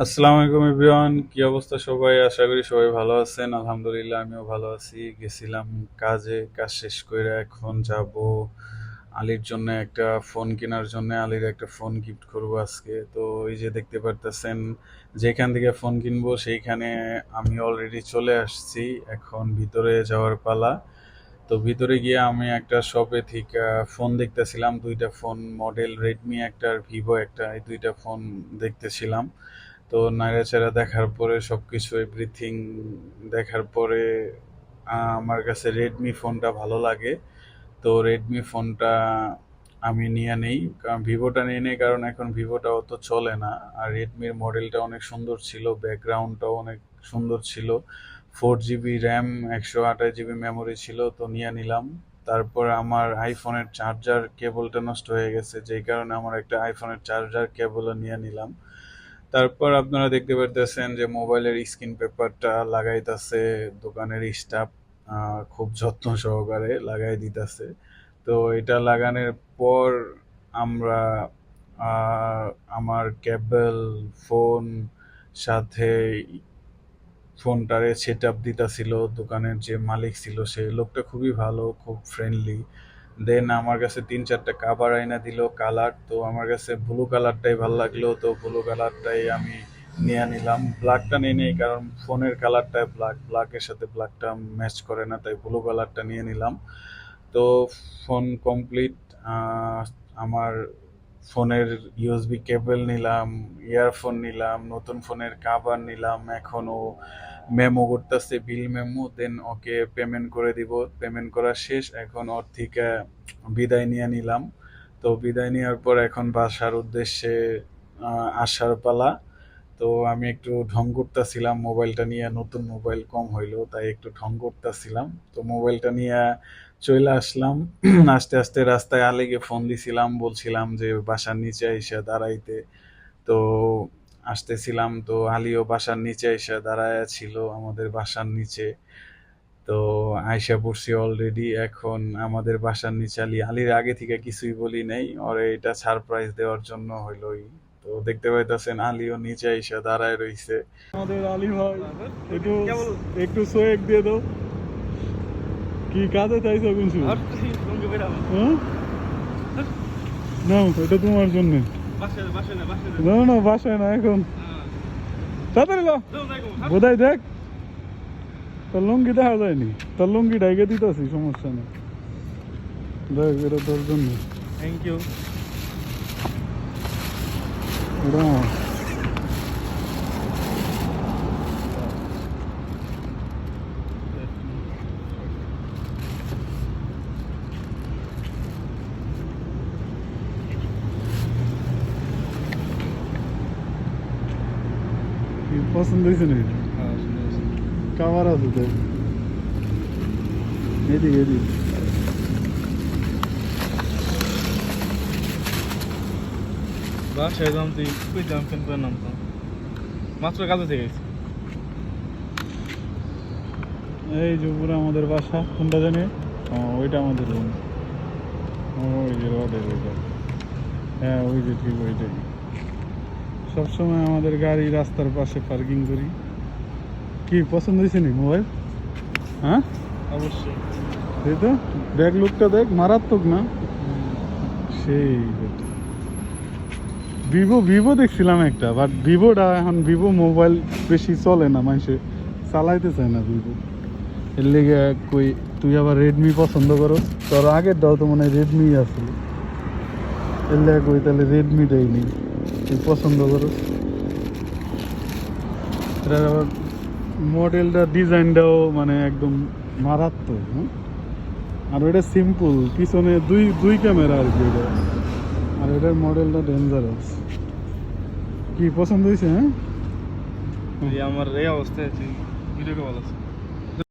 আসসালামু আলাইকুম এভরিওয়ান, কি অবস্থা সবাই? আশা করি সবাই ভালো আছেন। আলহামদুলিল্লাহ আমিও ভালো আছি। গেছিলাম কাজে, কাজ শেষ করে এখন যাব আলীর জন্য একটা ফোন কেনার জন্য। আলীর একটা ফোন গিফট করব আজকে। তো এই যে দেখতে পারতেছেন, যেখান থেকে ফোন কিনবো সেইখানে আমি অলরেডি চলে আসছি। এখন ভিতরে যাওয়ার পালা। তো ভিতরে গিয়ে আমি একটা শপে থেকে ফোন দেখতেছিলাম, দুইটা ফোন মডেল, রেডমি একটা আর ভিভো একটা, এই দুইটা ফোন দেখতেছিলাম। তো নাড়াচাড়া দেখার পরে সবকিছু এভরিথিং দেখার পরে আমার কাছে রেডমি ফোনটা ভালো লাগে। তো রেডমি ফোনটা আমি নিয়ে নেই, কারণ ভিভোটা নিয়ে নেই, কারণ এখন ভিভোটা অত চলে না। আর রেডমির মডেলটা অনেক সুন্দর ছিল, ব্যাকগ্রাউন্ডটাও অনেক সুন্দর ছিল। 4 জিবি র্যাম, 128 জিবি মেমোরি ছিল, তো নিয়ে নিলাম। তারপর আমার আইফোনের চার্জার কেবলটা নষ্ট হয়ে গেছে, যেই কারণে আমার একটা আইফোনের চার্জার কেবলও নিয়ে নিলাম। তারপর আপনারা দেখতে পারতেছেন যে মোবাইলের স্ক্রিন পেপারটা লাগাইতাছে দোকানের স্টাফ, খুব যত্ন সহকারে লাগাই দিতেছে। তো এটা লাগানোর পর আমরা আহ, আমার কেবল, ফোন, সাথে ফোনটারে সেট আপ দিতেছিল দোকানের যে মালিক ছিল, সেই লোকটা খুবই ভালো, খুব ফ্রেন্ডলি। দেন আমার কাছে 3-4টা কাভার আইনা দিল কালার, তো আমার কাছে ব্লু কালারটাই ভালো লাগলো, তো ব্লু কালারটাই আমি নিয়ে নিলাম। ব্ল্যাকটা নিয়ে নিই কারণ ফোনের কালারটা ব্ল্যাক, ব্ল্যাকের সাথে ব্ল্যাকটা ম্যাচ করে না, তাই ব্লু কালারটা নিয়ে নিলাম। তো ফোন কমপ্লিট। আমার ফোনের ইউএসবি কেবল নিলাম, ইয়ারফোন নিলাম, নতুন ফোনের কাভার নিলাম। এখনও মেমো করতেছে, বিল মেমো, দেন ওকে পেমেন্ট করে দিব। পেমেন্ট করা শেষ, এখন ওর থেকে বিদায় নিয়ে নিলাম। তো বিদায় নেওয়ার পর এখন বাসার উদ্দেশ্যে আসার পালা। তো আমি একটু ঢং করতেছিলাম মোবাইলটা নিয়ে, নতুন মোবাইল কম হইলো তাই একটু ঢং করতেছিলাম। তো মোবাইলটা নিয়ে চলে আসলাম। আস্তে আস্তে রাস্তায় আলিকে ফোন দিছিলাম, বলছিলাম যে বাসার নিচে এসে দাঁড়াইতে। তো আসতেছিলাম, তো আলিও বাসার নিচে এসে দাঁড়ায় ছিল আমাদের বাসার নিচে। তো আইসা পড়ছি অলরেডি, এখন আমাদের বাসার নিচে আলী। আলীর আগে থেকে কিছুই বলি নাই, ওরে এটা সারপ্রাইজ দেওয়ার জন্য হইলোই। তো দেখতে পাইতাছেন আলীও নিচে আইসা দাঁড়ায় রইছে। আমাদের আলী ভাই, একটু একটু সোয়েক দিয়ে দাও। কি কাজে চাইছো কিছু? হ্যাঁ, নাও, এটা তোমার জন্য। না না, বাসায় না এখন। তাড়াতাড়ি লো, বোধহয় দেখ তোর লুঙ্গি দেখা যায়নি, তোর লুঙ্গি ডাইকে দিতেছি, সমস্যা নেই। দেখ, এটা তোর জন্য। Thank you. এটা আমার। কি পছন্দ হয়েছে নাকি? কাভার আছে তো, এদিকে এদিকে। বাসায় যাম, তুই কই যাম, ফোন করে নামতাম মাত্র কাজে থেকে গেছি। এই যে উপরে আমাদের বাসা, কোনটা জানি? ওইটা আমাদের রুম। ওই যে রোডের ওইটা, হ্যাঁ ওই যে ঠিক ওইটাই। সবসময় আমাদের গাড়ি রাস্তার পাশে পার্কিং করি। কি পছন্দ হয়েছে নি মোবাইল? হ্যাঁ অবশ্যই। এই তো, ব্যাক লুকটা দেখ, মারাত্মক না? সেই ভিভো, ভিভো দেখছিলাম একটা, বাট ভিভোটা এখন, ভিভো মোবাইল বেশি চলে না, মানুষে চালাইতে চায় না ভিভো। এর লেগে কই, তুই আবার রেডমি পছন্দ করো, তোর আগের দাও তো মনে হয় রেডমি আছে। এর লেগে কই তাহলে রেডমিটাই নেই, তুই পছন্দ করো। এটার আবার মডেলটা, ডিজাইনটাও মানে একদম মারাত্মক। হ্যাঁ, আর ওইটা সিম্পল, পিছনে দুই দুই ক্যামেরা আর কি ওটা। আর এটার মডেলটা ডেঞ্জারাস। কি পছন্দ হয়েছে? হ্যাঁ, তুই আমার এই অবস্থায় তুই ভিডিও কল আছে।